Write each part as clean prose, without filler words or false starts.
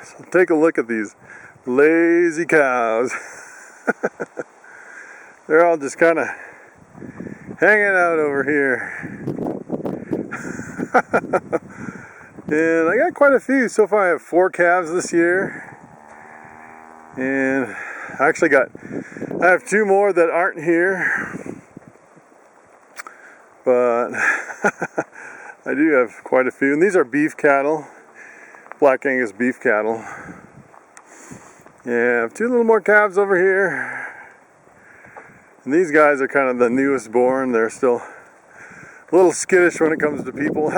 So take a look at these lazy cows. They're all just kind of hanging out over here. And I got quite a few. So far I have 4 calves this year. And I have 2 more that aren't here. But I do have quite a few. And these are beef cattle. Black Angus beef cattle. Yeah, I have 2 little more calves over here. And these guys are kind of the newest born. They're still a little skittish when it comes to people.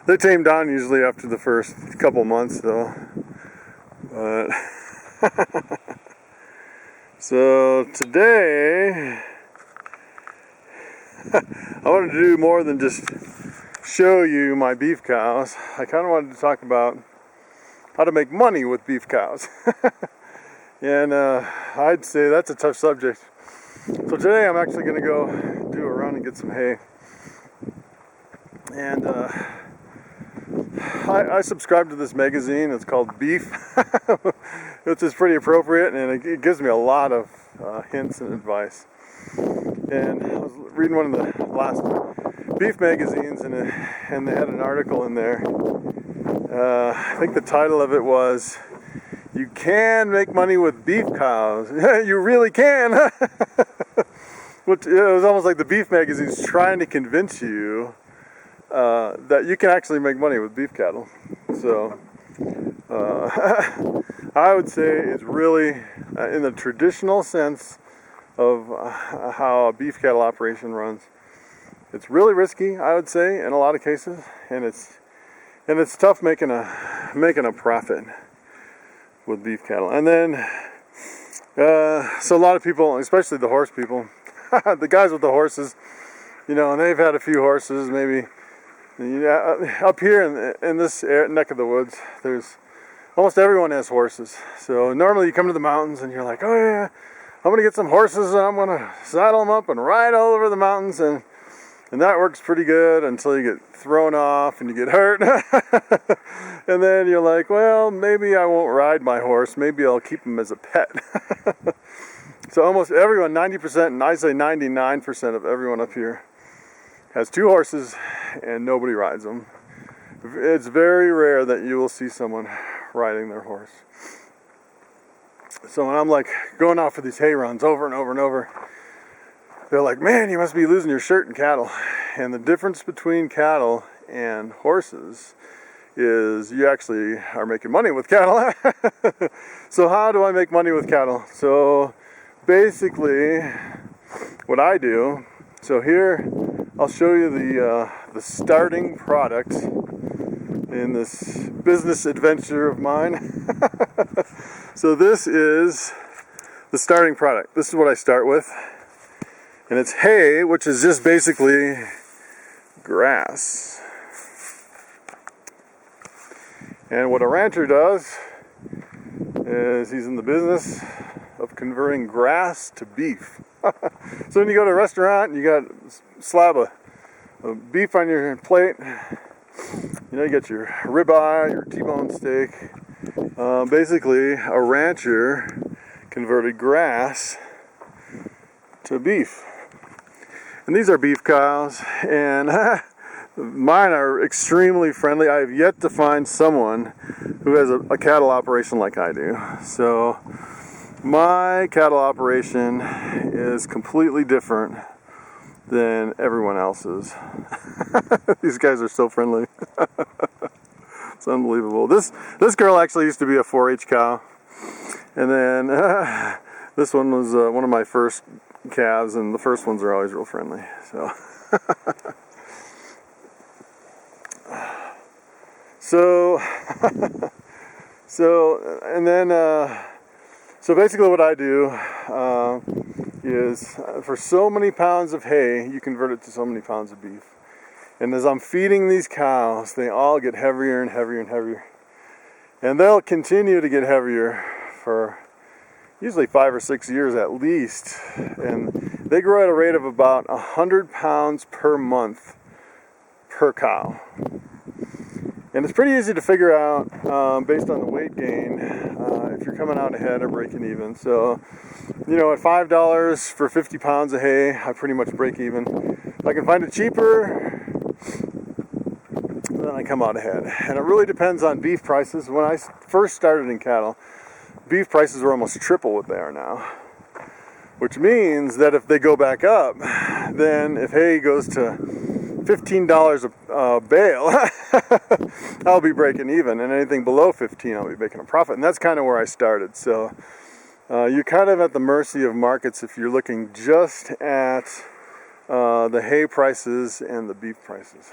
They tame down usually after the first couple months though. But so today I wanted to do more than just show you my beef cows. I kind of wanted to talk about how to make money with beef cows. And I'd say that's a tough subject. So today I'm actually going to go do a run and get some hay. And I subscribe to this magazine. It's called Beef, which is pretty appropriate, and it gives me a lot of hints and advice. And I was reading one of the last beef magazines, and they had an article in there. I think the title of it was, "You can make money with beef cows." You really can. Which, it was almost like the beef magazine's trying to convince you that you can actually make money with beef cattle. So I would say it's really, in the traditional sense of how a beef cattle operation runs, it's really risky, I would say, in a lot of cases, and it's tough making a profit with beef cattle. And then so a lot of people, especially the horse people, the guys with the horses, and they've had a few horses, maybe. Up here in this neck of the woods, there's almost everyone has horses. So normally you come to the mountains and you're like, oh yeah, I'm gonna get some horses and I'm gonna saddle them up and ride all over the mountains, and that works pretty good until you get thrown off and you get hurt. And then you're like, well, maybe I won't ride my horse, maybe I'll keep him as a pet. So almost everyone, 90%, and I say 99% of everyone up here has 2 horses and nobody rides them. It's very rare that you will see someone riding their horse. So when I'm like going out for these hay runs over and over and over, they're like, man, you must be losing your shirt in cattle. And the difference between cattle and horses is you actually are making money with cattle. So how do I make money with cattle? So basically what I do, so here I'll show you the starting product in this business adventure of mine. So this is the starting product. This is what I start with. And it's hay, which is just basically grass. And what a rancher does is he's in the business of converting grass to beef. So when you go to a restaurant and you got a slab of beef on your plate, you get your ribeye, your T-bone steak. Basically, a rancher converted grass to beef. And these are beef cows, and mine are extremely friendly. I have yet to find someone who has a cattle operation like I do. So my cattle operation is completely different than everyone else's. These guys are so friendly. It's unbelievable. This girl actually used to be a 4-H cow, and then this one was one of my first calves, and the first ones are always real friendly. So so basically what I do is for so many pounds of hay, you convert it to so many pounds of beef. And as I'm feeding these cows, they all get heavier and heavier and heavier. And they'll continue to get heavier for usually 5 or 6 years at least. And they grow at a rate of about 100 pounds per month per cow. And it's pretty easy to figure out based on the weight gain if you're coming out ahead or breaking even. So, you know, at $5 for 50 pounds of hay, I pretty much break even. If I can find it cheaper, then I come out ahead. And it really depends on beef prices. When I first started in cattle, beef prices were almost triple what they are now. Which means that if they go back up, then if hay goes to $15 a bale, I'll be breaking even, and anything below 15 I'll be making a profit. And that's kind of where I started. So you're kind of at the mercy of markets if you're looking just at the hay prices and the beef prices.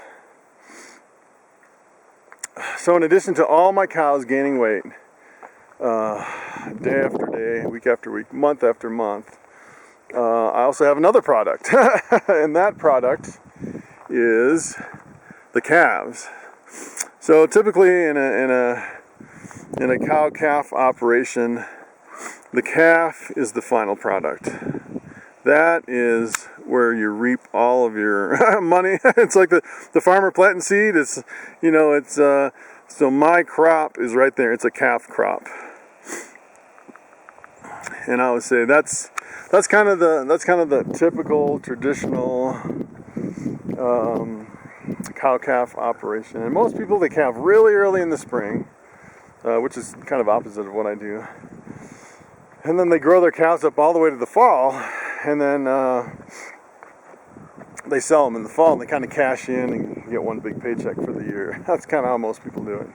So in addition to all my cows gaining weight day after day, week after week, month after month, I also have another product, and that product is the calves. So typically in a cow-calf operation, the calf is the final product. That is where you reap all of your money. It's like the farmer planting seed. It's, you know, it's so my crop is right there. It's a calf crop, and I would say that's kind of the typical traditional cow-calf operation. And most people, they calve really early in the spring, which is kind of opposite of what I do. And then they grow their cows up all the way to the fall, and then they sell them in the fall, and they kind of cash in and get one big paycheck for the year. That's kind of how most people do it.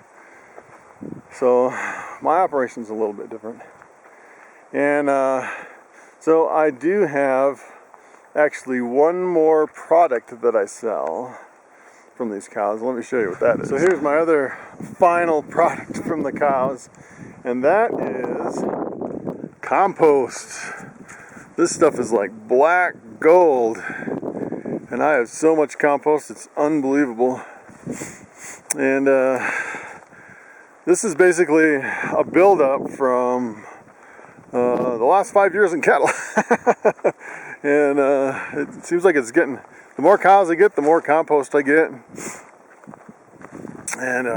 So my operation's a little bit different. And so I do have actually one more product that I sell from these cows. Let me show you what that is. So here's my other final product from the cows, and that is compost. This stuff is like black gold, and I have so much compost, it's unbelievable. And this is basically a buildup from the last 5 years in cattle. And it seems like it's getting, the more cows I get, the more compost I get. And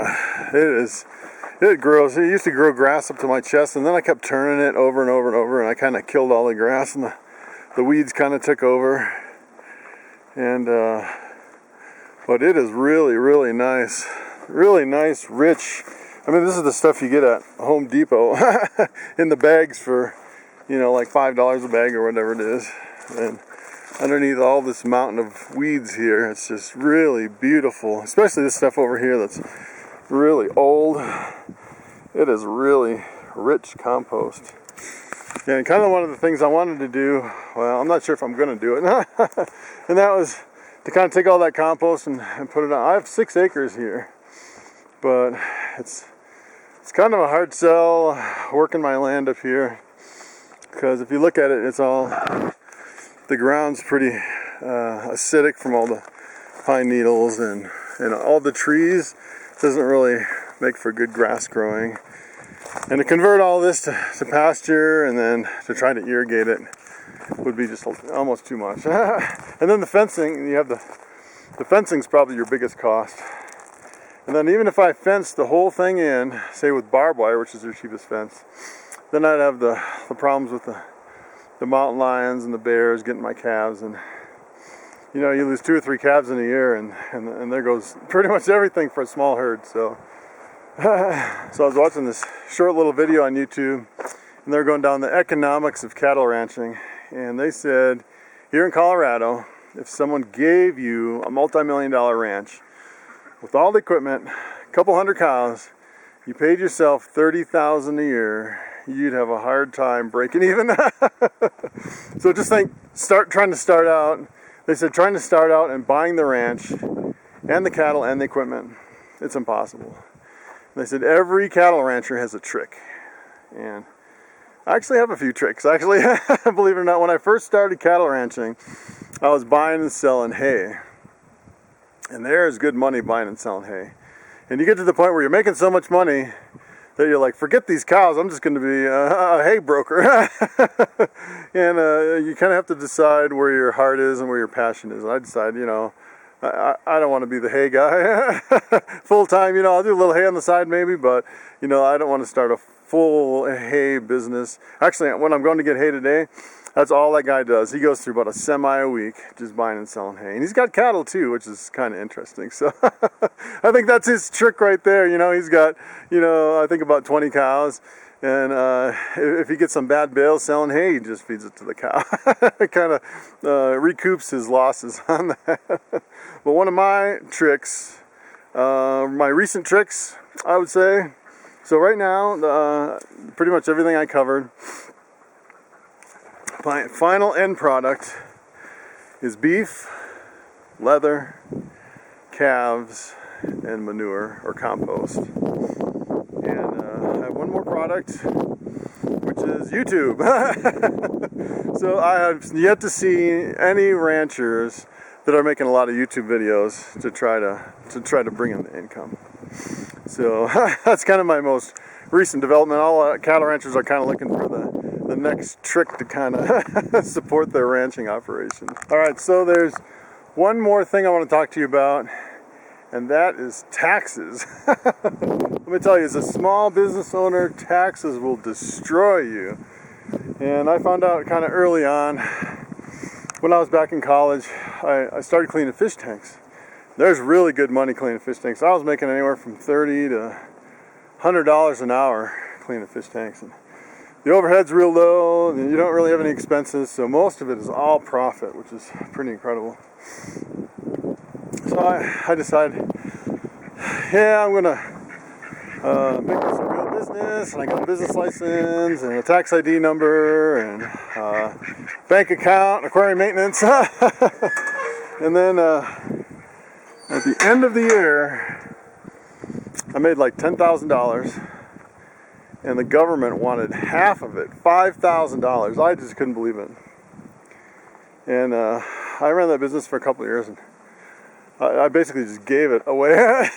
it grows. It used to grow grass up to my chest, and then I kept turning it over and over and over, and I kind of killed all the grass, and the weeds kind of took over. And but it is really, really nice, rich. I mean, this is the stuff you get at Home Depot in the bags for, you know, like $5 a bag or whatever it is. And underneath all this mountain of weeds here, it's just really beautiful. Especially this stuff over here that's really old. It is really rich compost. And kind of one of the things I wanted to do, well, I'm not sure if I'm going to do it, and that was to kind of take all that compost and put it on. I have 6 acres here, but it's kind of a hard sell working my land up here, because if you look at it, it's all, the ground's pretty acidic from all the pine needles and all the trees. Doesn't really make for good grass growing. And to convert all this to pasture and then to try to irrigate it would be just almost too much. And then the fencing, you have the fencing's probably your biggest cost. And then even if I fenced the whole thing in, say with barbed wire, which is your cheapest fence, then I'd have the problems with the mountain lions and the bears getting my calves. And you know, you lose 2 or 3 calves in a year, and there goes pretty much everything for a small herd. So I was watching this short little video on YouTube, and they're going down the economics of cattle ranching, and they said here in Colorado, if someone gave you a multi-million-dollar ranch with all the equipment, a couple hundred cows, you paid yourself $30,000 a year, you'd have a hard time breaking even. So just think, trying to start out. They said trying to start out and buying the ranch and the cattle and the equipment, it's impossible. They said every cattle rancher has a trick, and I actually have a few tricks. Actually, believe it or not, when I first started cattle ranching, I was buying and selling hay, and there's good money buying and selling hay. And you get to the point where you're making so much money that you're like, forget these cows, I'm just going to be a hay broker. And you kind of have to decide where your heart is and where your passion is. And I decided, you know, I don't want to be the hay guy full time. I'll do a little hay on the side maybe, but I don't want to start a full hay business. Actually, when I'm going to get hay today, that's all that guy does. He goes through about a semi a week just buying and selling hay. And he's got cattle too, which is kind of interesting. So I think that's his trick right there. He's got, I think about 20 cows. And if he gets some bad bales selling hay, he just feeds it to the cow. It kind of recoups his losses on that. But one of my tricks, my recent tricks, I would say. So right now, pretty much everything I covered. My final end product is beef, leather, calves, and manure or compost. And I have one more product, which is YouTube. So I have yet to see any ranchers that are making a lot of YouTube videos to try to bring in the income. So that's kind of my most recent development. All cattle ranchers are kind of looking for the next trick to kind of support their ranching operation. All right, so there's one more thing I want to talk to you about, and that is taxes. Let me tell you, as a small business owner, taxes will destroy you. And I found out kind of early on, when I was back in college, I started cleaning fish tanks. There's really good money cleaning fish tanks. I was making anywhere from $30 to $100 an hour cleaning fish tanks. And the overhead's real low, and you don't really have any expenses, so most of it is all profit, which is pretty incredible. So I decided, I'm gonna make this a real business, and I got a business license, and a tax ID number, and bank account, aquarium maintenance. And then at the end of the year, I made like $10,000. And the government wanted half of it, $5,000. I just couldn't believe it. And I ran that business for a couple of years, and I basically just gave it away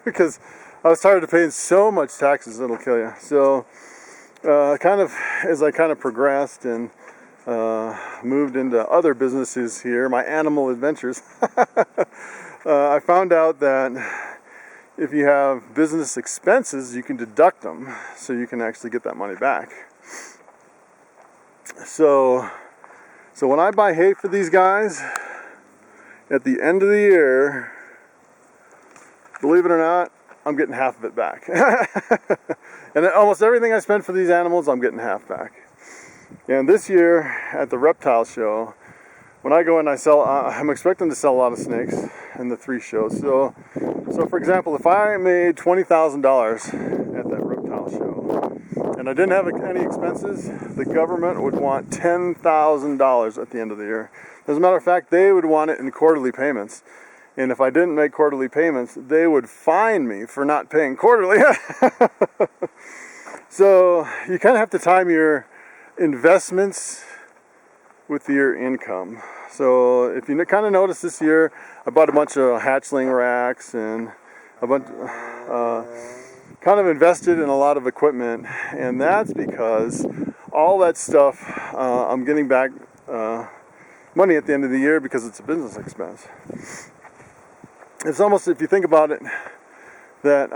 because I was tired of paying so much taxes it'll kill you. So as I progressed and moved into other businesses here, my animal adventures, I found out that if you have business expenses, you can deduct them, so you can actually get that money back. So when I buy hay for these guys, at the end of the year, believe it or not, I'm getting half of it back. And almost everything I spend for these animals, I'm getting half back. And this year at the reptile show, when I go in, I'm expecting to sell a lot of snakes in the 3 shows. So for example, if I made $20,000 at that reptile show, and I didn't have any expenses, the government would want $10,000 at the end of the year. As a matter of fact, they would want it in quarterly payments. And if I didn't make quarterly payments, they would fine me for not paying quarterly. So you kind of have to time your investments with your income. So if you kind of notice this year, I bought a bunch of hatchling racks and a bunch, kind of invested in a lot of equipment, and that's because all that stuff I'm getting back money at the end of the year because it's a business expense. It's almost, if you think about it, that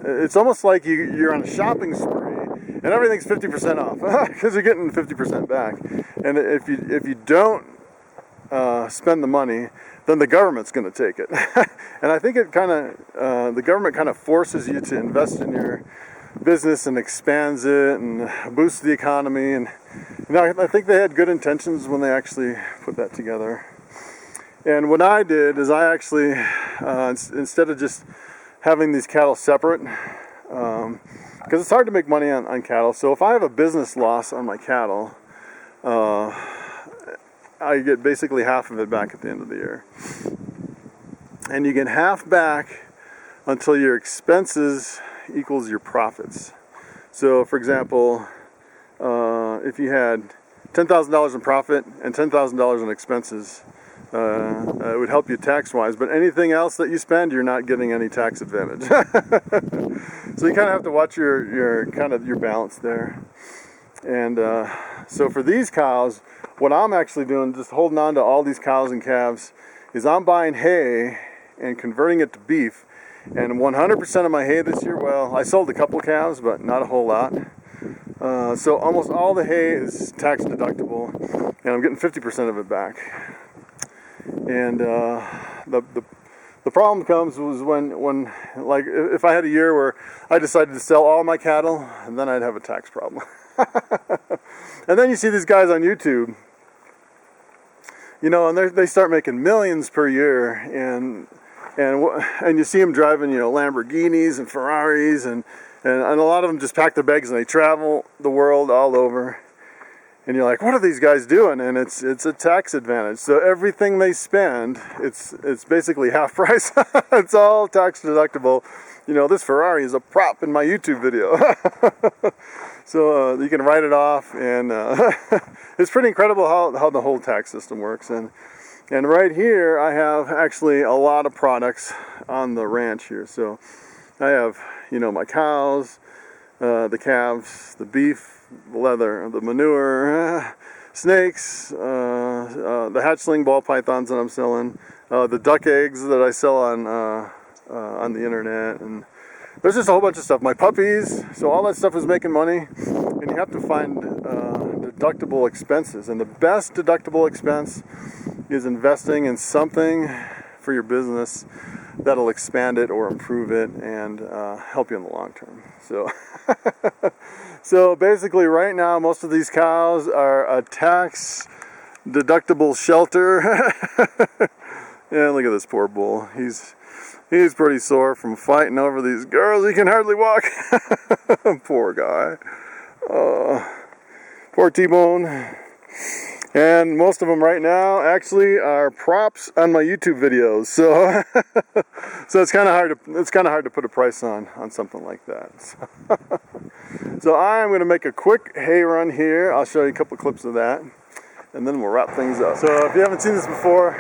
it's almost like you're on a shopping spree and everything's 50% off because you're getting 50% back. And if you don't spend the money, then the government's going to take it. And I think the government kind of forces you to invest in your business and expands it and boosts the economy. And I think they had good intentions when they actually put that together. And what I did is I actually, instead of just having these cattle separate, because it's hard to make money on cattle. So if I have a business loss on my cattle, I get basically half of it back at the end of the year. And you get half back until your expenses equals your profits. So for example, if you had $10,000 in profit and $10,000 in expenses, it would help you tax-wise, but anything else that you spend, you're not getting any tax advantage. So you kind of have to watch your balance there. And so for these cows, what I'm actually doing, just holding on to all these cows and calves is I'm buying hay and converting it to beef. And 100% of my hay this year, well, I sold a couple calves, but not a whole lot. So almost all the hay is tax deductible, and I'm getting 50% of it back. And the problem comes was when like if I had a year where I decided to sell all my cattle, and then I'd have a tax problem. And then you see these guys on YouTube, you know, and they start making millions per year, and you see them driving, you know, Lamborghinis and Ferraris, and a lot of them just pack their bags and they travel the world all over. And you're like, what are these guys doing? And it's a tax advantage. So everything they spend, it's basically half price. It's all tax deductible. You know, this Ferrari is a prop in my YouTube video. So you can write it off, and it's pretty incredible how the whole tax system works. And right here, I have actually a lot of products on the ranch here. So I have, you know, my cows, the calves, the beef, the leather, the manure, snakes, the hatchling ball pythons that I'm selling, the duck eggs that I sell on the internet, and there's just a whole bunch of stuff. My puppies, so all that stuff is making money, and you have to find deductible expenses. And the best deductible expense is investing in something for your business that'll expand it or improve it and help you in the long term. So, so basically right now, most of these cows are a tax deductible shelter. And look at this poor bull. He's pretty sore from fighting over these girls. He can hardly walk. Poor guy. Poor T-Bone. And most of them right now actually are props on my YouTube videos. So, so it's kind of hard to put a price on something like that. So I'm going to make a quick hay run here. I'll show you a couple clips of that, and then we'll wrap things up. So if you haven't seen this before,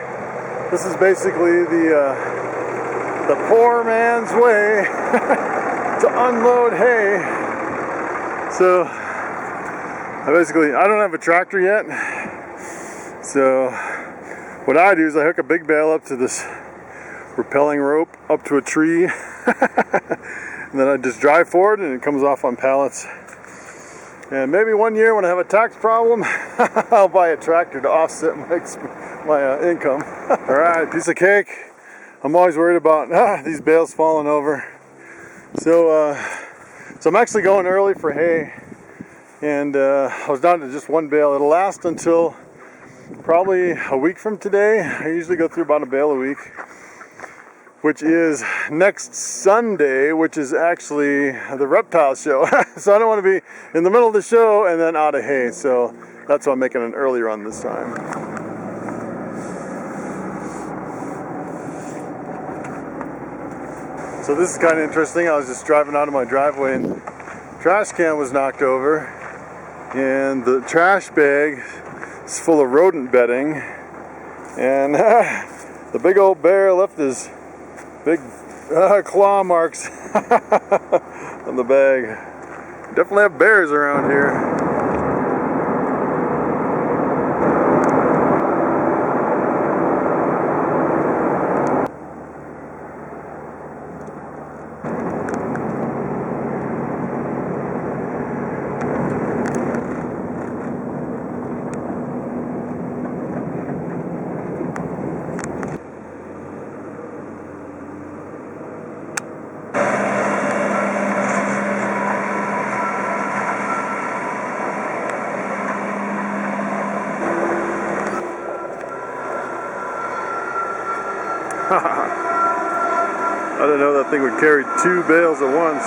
this is basically the poor man's way to unload hay. So I don't have a tractor yet. So what I do is I hook a big bale up to this rappelling rope up to a tree, and then I just drive forward and it comes off on pallets. And maybe one year when I have a tax problem, I'll buy a tractor to offset my income. All right, piece of cake. I'm always worried about these bales falling over. So I'm actually going early for hay, and I was down to just one bale. It'll last until probably a week from today. I usually go through about a bale a week, which is next Sunday, which is actually the reptile show. So I don't want to be in the middle of the show and then out of hay. So that's why I'm making an early run this time. So this is kind of interesting. I was just driving out of my driveway and the trash can was knocked over, and the trash bag is full of rodent bedding, and the big old bear left his big claw marks on the bag. Definitely have bears around here. I didn't know that thing would carry 2 bales at once.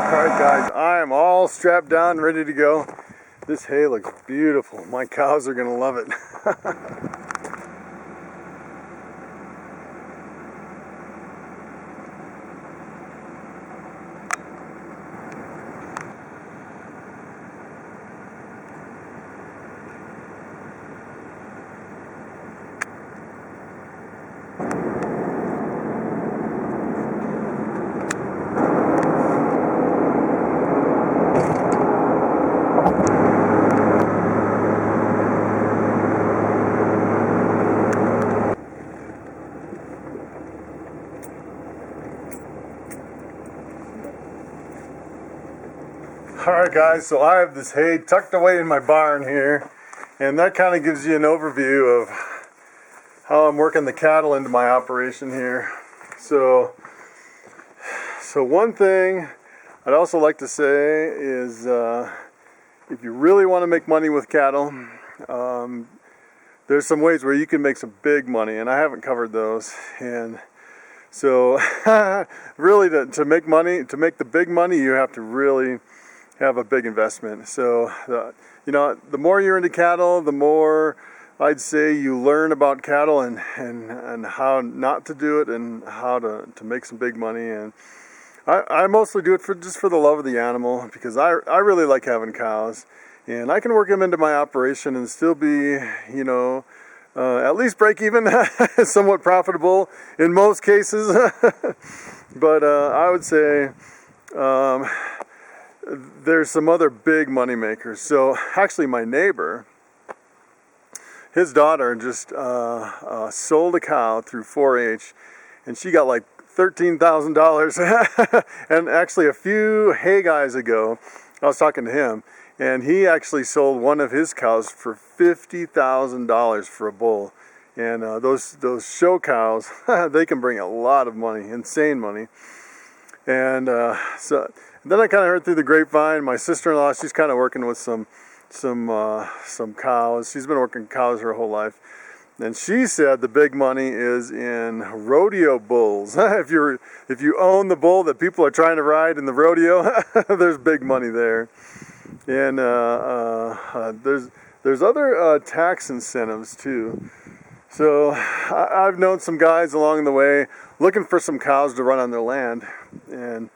Alright guys, I all strapped down, ready to go. This hay looks beautiful. My cows are gonna love it. Alright guys, so I have this hay tucked away in my barn here, and that kind of gives you an overview of how I'm working the cattle into my operation here. So one thing I'd also like to say is if you really want to make money with cattle, there's some ways where you can make some big money, and I haven't covered those. And so really to make money, to make the big money, you have to really have a big investment. So the more you're into cattle, the more I'd say you learn about cattle and how not to do it and how to make some big money. And I mostly do it just for the love of the animal, because I really like having cows, and I can work them into my operation and still be, at least break even, somewhat profitable in most cases. But I would say there's some other big money makers. So actually my neighbor, his daughter just sold a cow through 4-H, and she got like $13,000. And actually a few hay guys ago, I was talking to him, and he actually sold one of his cows for $50,000 for a bull. And those show cows, they can bring a lot of money, insane money. And then I kind of heard through the grapevine, my sister-in-law, she's kind of working with some cows. She's been working cows her whole life, and she said the big money is in rodeo bulls. If you own the bull that people are trying to ride in the rodeo, there's big money there. And there's other tax incentives too. So I've known some guys along the way looking for some cows to run on their land, and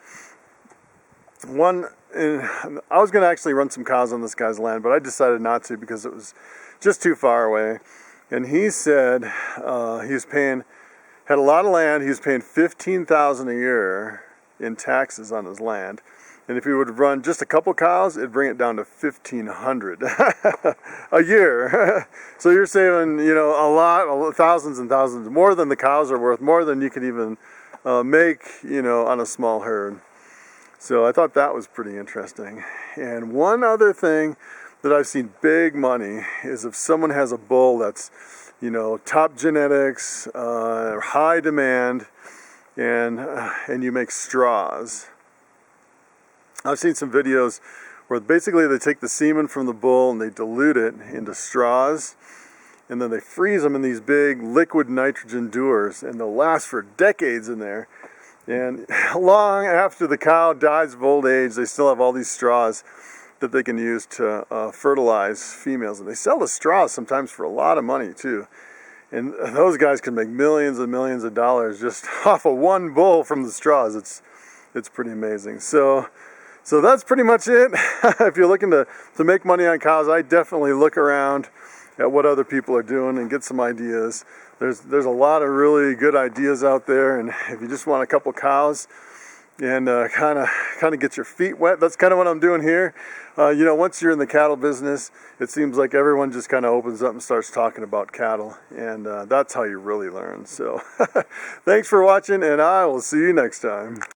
I was going to actually run some cows on this guy's land, but I decided not to because it was just too far away. And he said he was had a lot of land. He was paying $15,000 a year in taxes on his land, and if he would run just a couple cows, it'd bring it down to $1,500 a year. So you're saving, thousands and thousands, more than the cows are worth, more than you could even make, on a small herd. So I thought that was pretty interesting. And one other thing that I've seen big money is if someone has a bull that's, top genetics, high demand, and you make straws. I've seen some videos where basically they take the semen from the bull and they dilute it into straws, and then they freeze them in these big liquid nitrogen dewars, and they'll last for decades in there. And long after the cow dies of old age, they still have all these straws that they can use to fertilize females. And they sell the straws sometimes for a lot of money too. And those guys can make millions and millions of dollars just off of one bull from the straws. It's pretty amazing. So that's pretty much it. If you're looking to make money on cows, I definitely look around at what other people are doing and get some ideas. There's a lot of really good ideas out there, and if you just want a couple cows and kind of get your feet wet, that's kind of what I'm doing here. Once you're in the cattle business, it seems like everyone just kind of opens up and starts talking about cattle, and that's how you really learn. So thanks for watching, and I will see you next time.